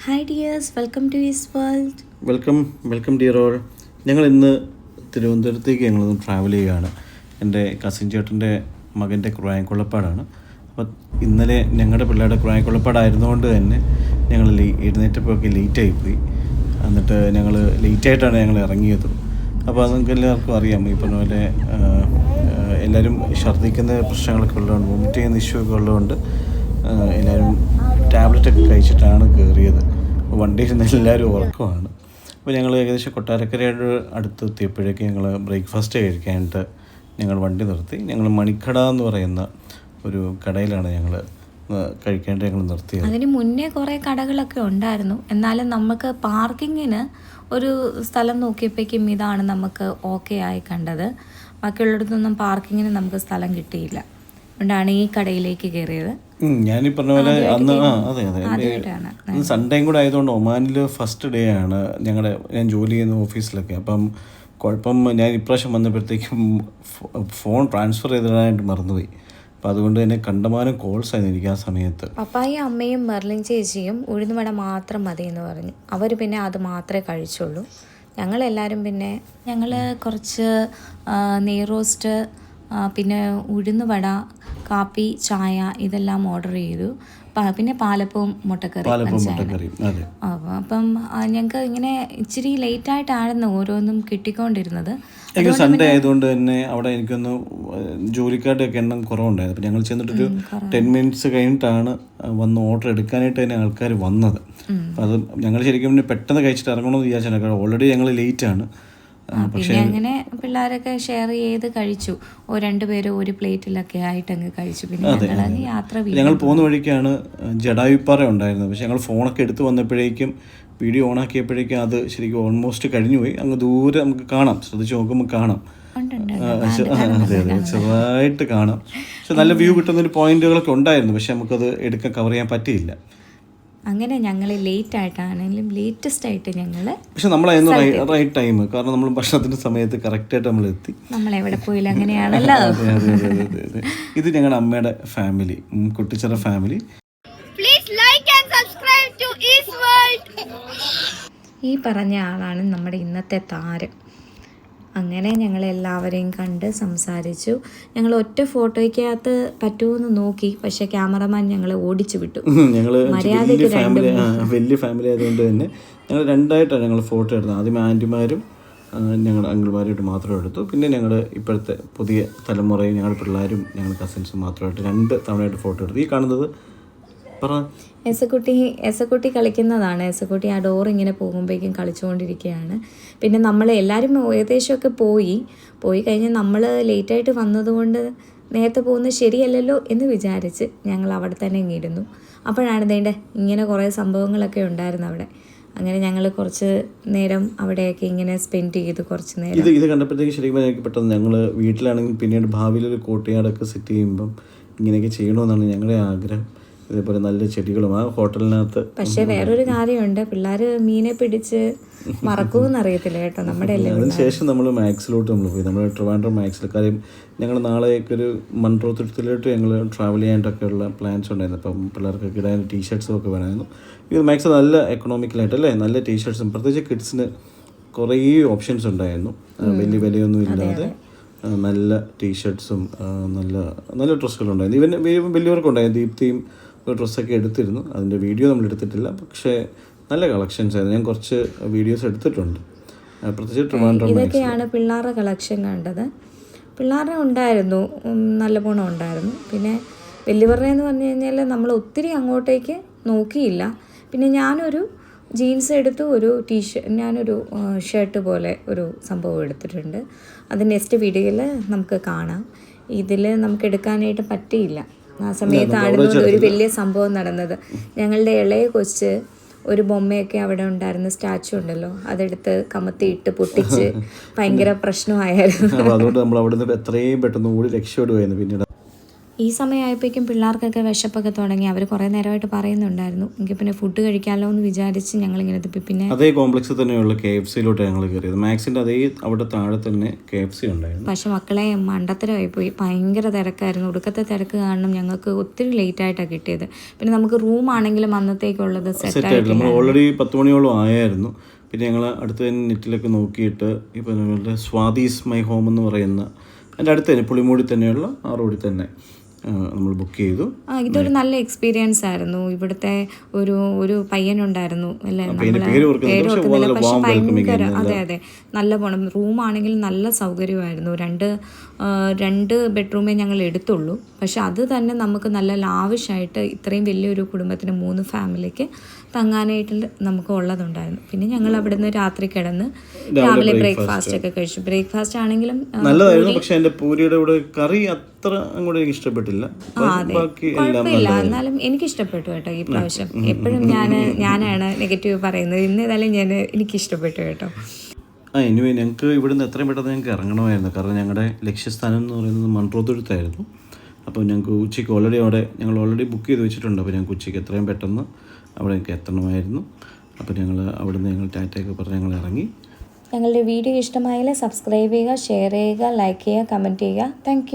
Hi dears, welcome to ease world. Welcome dear all. ഞങ്ങൾ ഇന്ന് തിരുവനന്തപുരത്തേക്ക് ഞങ്ങളൊന്ന് ട്രാവൽ ചെയ്യുകയാണ്. എൻ്റെ കസിൻ ചേട്ടൻ്റെ മകൻ്റെ കുറായംകുളപ്പാടാണ്. അപ്പോൾ ഇന്നലെ ഞങ്ങളുടെ പിള്ളേരുടെ കുറായംകുളപ്പാടായിരുന്നുകൊണ്ട് തന്നെ ഞങ്ങൾ എഴുന്നേറ്റപ്പോഴൊക്കെ ലേറ്റായിപ്പോയി. എന്നിട്ട് ഞങ്ങൾ ലേറ്റായിട്ടാണ് ഞങ്ങൾ ഇറങ്ങിയത്. അപ്പോൾ അത് നിങ്ങൾക്ക് എല്ലാവർക്കും അറിയാം, ഈ പറഞ്ഞ പോലെ എല്ലാവരും ഛർദ്ദിക്കുന്ന പ്രശ്നങ്ങളൊക്കെ ഉള്ളതുകൊണ്ട്, വോമിറ്റ് ചെയ്യുന്ന ഇഷ്യൂ ഒക്കെ ഉള്ളതുകൊണ്ട് എല്ലാവരും ടാബ്ലറ്റൊക്കെ കഴിച്ചിട്ടാണ് കയറിയത്. അപ്പോൾ വണ്ടിയിൽ നിന്ന് എല്ലാവരും ഉറക്കമാണ്. അപ്പോൾ ഞങ്ങൾ ഏകദേശം കൊട്ടാരക്കരയുടെ അടുത്തെത്തിയപ്പോഴേക്ക് ഞങ്ങൾ ബ്രേക്ക്ഫാസ്റ്റ് കഴിക്കാനായിട്ട് ഞങ്ങൾ വണ്ടി നിർത്തി. ഞങ്ങൾ മണിക്കട എന്ന് പറയുന്ന ഒരു കടയിലാണ് ഞങ്ങൾ കഴിക്കാനായിട്ട് ഞങ്ങൾ നിർത്തിയത്. അതിന് മുന്നേ കുറേ കടകളൊക്കെ ഉണ്ടായിരുന്നു, എന്നാലും നമുക്ക് പാർക്കിങ്ങിന് ഒരു സ്ഥലം നോക്കിയപ്പോഴേക്കും ഇതാണ് നമുക്ക് ഓക്കെ ആയി കണ്ടത്. ബാക്കിയുള്ളിടത്തൊന്നും പാർക്കിങ്ങിന് നമുക്ക് സ്ഥലം കിട്ടിയില്ല. അതുകൊണ്ടാണ് ഈ കടയിലേക്ക് കയറിയത്. ഞാനീ പറഞ്ഞ പോലെ അന്ന് അതെ സൺഡേയും കൂടെ ആയതുകൊണ്ട് ഒമാനിൽ ഫസ്റ്റ് ഡേ ആണ് ഞാൻ ജോലി ചെയ്യുന്ന ഓഫീസിലൊക്കെ. അപ്പം കുഴപ്പം ഞാൻ ഇപ്രാവശ്യം വന്നപ്പോഴത്തേക്കും ഫോൺ ട്രാൻസ്ഫർ ചെയ്തിടാനായിട്ട് മറന്നുപോയി. അപ്പം അതുകൊണ്ട് തന്നെ കണ്ടമാനം കോൾസ് ആയിരുന്നു എനിക്ക് ആ സമയത്ത്. പപ്പായും അമ്മയും മെർലിൻ ചേച്ചിയും ഉഴുന്നുവട മാത്രം മതി എന്ന് പറഞ്ഞു. അവർ പിന്നെ അത് മാത്രമേ കഴിച്ചുള്ളൂ. ഞങ്ങളെല്ലാവരും പിന്നെ ഞങ്ങൾ കുറച്ച് നെയ്റോസ്റ്റ്, പിന്നെ ഉഴുന്നുവട, കാപ്പി, ചായ ഇതെല്ലാം ഓർഡർ ചെയ്തു. പിന്നെ പാലപ്പവും മുട്ടക്കറി. അപ്പം ഞങ്ങൾക്ക് ഇങ്ങനെ ഇച്ചിരി ലേറ്റായിട്ടായിരുന്നു ഓരോന്നും കിട്ടിക്കൊണ്ടിരുന്നത്. സൺഡേ ആയതുകൊണ്ട് തന്നെ അവിടെ എനിക്കൊന്ന് ജോലിക്കാരുടെയൊക്കെ എണ്ണം കുറവുണ്ടായിരുന്നു. അപ്പം ഞങ്ങൾ ചെന്നിട്ടൊരു 10 മിനിറ്റ്സ് കഴിഞ്ഞിട്ടാണ് വന്ന് ഓർഡർ എടുക്കാനായിട്ട് തന്നെ ആൾക്കാർ വന്നത്. അപ്പം അത് ഞങ്ങൾ ശരിക്കും പെട്ടെന്ന് കഴിച്ചിട്ട് ഇറങ്ങണമെന്ന് വിചാരിച്ചാൽ ഓൾറെഡി ഞങ്ങൾ ലേറ്റാണ്. പിന്നെ അങ്ങനെ പിള്ളേരൊക്കെ ഷെയർ ചെയ്ത് കഴിച്ചു. രണ്ടുപേരും ഒരു പ്ലേറ്റിലൊക്കെ ആയിട്ടങ്ങ് കഴിച്ചു. പിന്നെ ഞങ്ങൾ പോകുന്ന വഴിക്കാണ് ജടായുപ്പാറ ഉണ്ടായിരുന്നത്. പക്ഷെ ഞങ്ങൾ ഫോണൊക്കെ എടുത്ത് വന്നപ്പോഴേക്കും വീഡിയോ ഓൺ ആക്കിയപ്പോഴേക്കും അത് ശരിക്കും ഓൾമോസ്റ്റ് കഴിഞ്ഞു പോയി. അങ്ങ് ദൂരെ നമുക്ക് കാണാം, ശ്രദ്ധിച്ച് നോക്കുമ്പോൾ കാണാം. അതെ ചെറുതായിട്ട് കാണാം. പക്ഷെ നല്ല വ്യൂ കിട്ടുന്നൊരു പോയിന്റുകളൊക്കെ ഉണ്ടായിരുന്നു. പക്ഷെ നമുക്കത് എടുക്കാൻ കവർ ചെയ്യാൻ പറ്റിയില്ല. അങ്ങനെ ഞങ്ങൾ ലേറ്റ് ആയിട്ടാണെങ്കിലും ലേറ്റസ്റ്റ് ആയിട്ട് ഞങ്ങൾ പക്ഷെ നമ്മളായിരുന്നു റൈറ്റ് ടൈം. കാരണം നമ്മൾ ഭക്ഷണത്തിന്റെ സമയത്ത് കറക്റ്റായിട്ട് നമ്മൾ എത്തി. നമ്മൾ എവിടെ പോയില്ല, അങ്ങനെയാണല്ലോ. ഇത് ഞങ്ങളുടെ അമ്മയുടെ ഫാമിലി, കുട്ടിച്ചിറ ഫാമിലി. ഈ പറഞ്ഞ ആളാണ് നമ്മുടെ ഇന്നത്തെ താരം. അങ്ങനെ ഞങ്ങളെല്ലാവരെയും കണ്ട് സംസാരിച്ചു. ഞങ്ങൾ ഒറ്റ ഫോട്ടോയ്ക്കകത്ത് പറ്റുമെന്ന് നോക്കി, പക്ഷെ ക്യാമറമാൻ ഞങ്ങളെ ഓടിച്ചു വിട്ടു. മര്യാദയ്ക്ക് വലിയ ഫാമിലി ആയതുകൊണ്ട് തന്നെ ഞങ്ങൾ രണ്ടായിട്ടാണ് ഞങ്ങൾ ഫോട്ടോ എടുത്തത്. ആദ്യം ആൻറ്റിമാരും ഞങ്ങളുടെ അങ്കിൾമാരായിട്ട് മാത്രം എടുത്തു. പിന്നെ ഞങ്ങൾ ഇപ്പോഴത്തെ പുതിയ തലമുറയും ഞങ്ങളുടെ പിള്ളേരും ഞങ്ങളുടെ കസിൻസും മാത്രമായിട്ട് 2 തവണയായിട്ട് ഫോട്ടോ എടുത്തു. ഈ കാണുന്നത് എസക്കുട്ടി കളിക്കുന്നതാണ്. എസക്കുട്ടി ആ ഡോർ ഇങ്ങനെ പോകുമ്പോഴേക്കും കളിച്ചുകൊണ്ടിരിക്കുകയാണ്. പിന്നെ നമ്മൾ എല്ലാവരും ഏകദേശമൊക്കെ പോയി കഴിഞ്ഞ് നമ്മൾ ലേറ്റായിട്ട് വന്നതുകൊണ്ട് നേരത്തെ പോകുന്നത് ശരിയല്ലല്ലോ എന്ന് വിചാരിച്ച് ഞങ്ങൾ അവിടെ തന്നെ ഇങ്ങിരുന്നു. അപ്പോഴാണ് വേണ്ട ഇങ്ങനെ കുറേ സംഭവങ്ങളൊക്കെ ഉണ്ടായിരുന്നു അവിടെ. അങ്ങനെ ഞങ്ങൾ കുറച്ച് നേരം അവിടെയൊക്കെ ഇങ്ങനെ സ്പെൻഡ് ചെയ്തു. കുറച്ച് നേരം ഇത് കണ്ടപ്പോഴത്തേക്ക് ശരിക്കും എനിക്ക് പെട്ടെന്ന് ഞങ്ങൾ വീട്ടിലാണെങ്കിൽ പിന്നീട് ഭാവിയിലൊരു കോട്ടയാടൊക്കെ സെറ്റ് ചെയ്യുമ്പം ഇങ്ങനെയൊക്കെ ചെയ്യണമെന്നാണ് ഞങ്ങളുടെ ആഗ്രഹം. ഇതേപോലെ നല്ല ചെടികളും ആ ഹോട്ടലിനകത്ത്. പക്ഷെ വേറൊരു കാര്യമുണ്ട്, പിള്ളേർ മീനെ പിടിച്ച് മറക്കുമെന്ന് അറിയത്തില്ല കേട്ടോ. നമ്മുടെ അതിനുശേഷം നമ്മൾ മാക്സിലോട്ട് പോയി. നമ്മൾ ട്രിവാൻഡ്രം മാക്സിൽ. കാര്യം ഞങ്ങൾ നാളെയൊക്കെ ഒരു മൺട്രോത്തുരുത്തിലോട്ട് ഞങ്ങൾ ട്രാവൽ ചെയ്യാനായിട്ടൊക്കെയുള്ള പ്ലാൻസ് ഉണ്ടായിരുന്നു. അപ്പം പിള്ളേർക്കൊക്കെ ഇടാൻ ടീഷർട്ട്സും ഒക്കെ വേണമായിരുന്നു. ഇത് മാക്സ് നല്ല എക്കണോമിക്കലായിട്ടല്ലേ, നല്ല ടീഷർട്ട്സും പ്രത്യേകിച്ച് കിഡ്സിന് കുറേ ഓപ്ഷൻസ് ഉണ്ടായിരുന്നു. വലിയ വിലയൊന്നും ഇല്ലാതെ നല്ല ടീഷർട്ട്സും നല്ല ഡ്രസ്സുകളുണ്ടായിരുന്നു. ഇവൻ വലിയവർക്കുണ്ടായിരുന്നു. ദീപ്തിയും ഒരു ഡ്രസ്സൊക്കെ എടുത്തിരുന്നു. അതിൻ്റെ വീഡിയോ നമ്മൾ എടുത്തിട്ടില്ല, പക്ഷേ നല്ല കളക്ഷൻസ് ആയിരുന്നു. ഞാൻ കുറച്ച് വീഡിയോസ് എടുത്തിട്ടുണ്ട്. പ്രത്യേകിച്ച് ട്രിവാൻഡ്രം. ഇതൊക്കെയാണ് പിള്ളേരുടെ കളക്ഷൻ കണ്ടത്. പിള്ളേരുടെ ഉണ്ടായിരുന്നു, നല്ല ഗുണം ഉണ്ടായിരുന്നു. പിന്നെ വലിയവരുടെ എന്ന് പറഞ്ഞു കഴിഞ്ഞാൽ നമ്മൾ ഒത്തിരി അങ്ങോട്ടേക്ക് നോക്കിയില്ല. പിന്നെ ഞാനൊരു ജീൻസ് എടുത്തു, ഞാനൊരു ഷർട്ട് പോലെ ഒരു സംഭവം എടുത്തിട്ടുണ്ട്. അത് നെക്സ്റ്റ് വീഡിയോയിൽ നമുക്ക് കാണാം. ഇതിൽ നമുക്ക് എടുക്കാനായിട്ട് പറ്റിയില്ല. ആ സമയത്താണ് ഒരു വലിയ സംഭവം നടന്നത്. ഞങ്ങളുടെ ഇളയ കൊച്ച് ഒരു ബൊമ്മയൊക്കെ അവിടെ ഉണ്ടായിരുന്ന സ്റ്റാച്ചു ഉണ്ടല്ലോ, അതെടുത്ത് കമത്തിയിട്ട് പൊട്ടിച്ച് ഭയങ്കര പ്രശ്നമായിരുന്നു. അതുകൊണ്ട് നമ്മൾ അവിടെ നിന്ന് എത്രയും പെട്ടെന്ന് ഓടി രക്ഷപ്പെടുമായിരുന്നു. പിന്നീട് ഈ സമയമായപ്പോഴേക്കും പിള്ളേർക്കൊക്കെ വിശപ്പൊക്കെ തുടങ്ങി. അവർ കുറേ നേരമായിട്ട് പറയുന്നുണ്ടായിരുന്നു എങ്കിൽ പിന്നെ ഫുഡ് കഴിക്കാമല്ലോ എന്ന് വിചാരിച്ച് ഞങ്ങളിങ്ങനെ എത്തി. പിന്നെ അതേ കോംപ്ലക്സിൽ തന്നെയുള്ള KFCയിലോട്ട് ഞങ്ങൾ കയറിയത്. മാക്സിൻ്റെ അതേ അവിടെ താഴെ തന്നെ KFC ഉണ്ടായിരുന്നു. പക്ഷെ മക്കളെ മണ്ടത്തരമായിപ്പോയി. ഭയങ്കര തിരക്കായിരുന്നു. ഒടുക്കത്തെ തിരക്ക് കാരണം ഞങ്ങൾക്ക് ഒത്തിരി ലേറ്റായിട്ടാണ് കിട്ടിയത്. പിന്നെ നമുക്ക് റൂമാണെങ്കിലും അന്നത്തേക്കുള്ളത് സെറ്റായിട്ട് നമ്മൾ ഓൾറെഡി 10 മണിയോളം ആയായിരുന്നു. പിന്നെ ഞങ്ങൾ അടുത്ത് തന്നെ നെറ്റിലൊക്കെ നോക്കിയിട്ട് ഇപ്പോൾ നമ്മളുടെ സ്വാതീസ് മൈ ഹോം എന്ന് പറയുന്ന അതിൻ്റെ അടുത്ത് തന്നെ പുളിമൂടി തന്നെയുള്ള ആ റോഡിൽ തന്നെ നമ്മൾ ബുക്ക് ചെയ്തു. ഇതൊരു നല്ല എക്സ്പീരിയൻസ് ആയിരുന്നു. ഇവിടുത്തെ ഒരു പയ്യനുണ്ടായിരുന്നു അല്ലേ, പേര് ഓർക്കുന്നില്ല, പക്ഷെ ഭയങ്കര അതെ നല്ല പോണം. റൂമാണെങ്കിൽ നല്ല സൗകര്യമായിരുന്നു. രണ്ട് ബെഡ്റൂമേ ഞങ്ങൾ എടുത്തുള്ളൂ. പക്ഷെ അത് തന്നെ നമുക്ക് നല്ല ലാവിഷായിട്ട് ഇത്രയും വലിയൊരു കുടുംബത്തിന് 3 ഫാമിലിക്ക് തങ്ങാനായിട്ട് നമുക്ക് ഉള്ളതുണ്ടായിരുന്നു. പിന്നെ ഞങ്ങൾ അവിടുന്ന് രാത്രി കിടന്ന് രാവിലെ ബ്രേക്ക്ഫാസ്റ്റ് ഒക്കെ കഴിച്ചു. ബ്രേക്ക്ഫാസ്റ്റ് ആണെങ്കിലും നല്ലതായിരുന്നു. പക്ഷെ എൻ്റെ പൂരിയുടെ കൂടെ കറി അത്ര അങ്ങോട്ട് എനിക്ക് ഇഷ്ടപ്പെട്ടില്ല. കുഴപ്പമില്ല, എന്നാലും എനിക്ക് ഇഷ്ടപ്പെട്ടു കേട്ടോ ഈ പ്രാവശ്യം. എപ്പോഴും ഞാനാണ് നെഗറ്റീവ് പറയുന്നത്. ഇന്ന് ഏതായാലും എനിക്ക് ഇഷ്ടപ്പെട്ടു കേട്ടോ. എനിവേ ഞങ്ങൾക്ക് ഇവിടുന്ന് എത്രയും പെട്ടെന്ന് ഞങ്ങൾക്ക് ഇറങ്ങണമായിരുന്നു. കാരണം ഞങ്ങളുടെ ലക്ഷ്യസ്ഥാനം എന്ന് പറയുന്നത് മൺട്രോത്തുരുത്തായിരുന്നു. അപ്പോൾ ഞങ്ങൾക്ക് ഉച്ചയ്ക്ക് ഞങ്ങൾ ഓൾറെഡി ബുക്ക് ചെയ്ത് വെച്ചിട്ടുണ്ട്. അപ്പോൾ ഞങ്ങൾക്ക് ഉച്ചയ്ക്ക് എത്രയും പെട്ടെന്ന് അവിടെ ഞങ്ങൾക്ക് എത്തണമായിരുന്നു. അപ്പോൾ ഞങ്ങൾ അവിടുന്ന് ഞങ്ങൾ ടാറ്റയൊക്കെ പറഞ്ഞ് ഞങ്ങൾ ഇറങ്ങി. ഞങ്ങളുടെ വീഡിയോ ഇഷ്ടമായാൽ സബ്സ്ക്രൈബ് ചെയ്യുക, ഷെയർ ചെയ്യുക, ലൈക്ക് ചെയ്യുക, കമൻറ്റ് ചെയ്യുക. താങ്ക്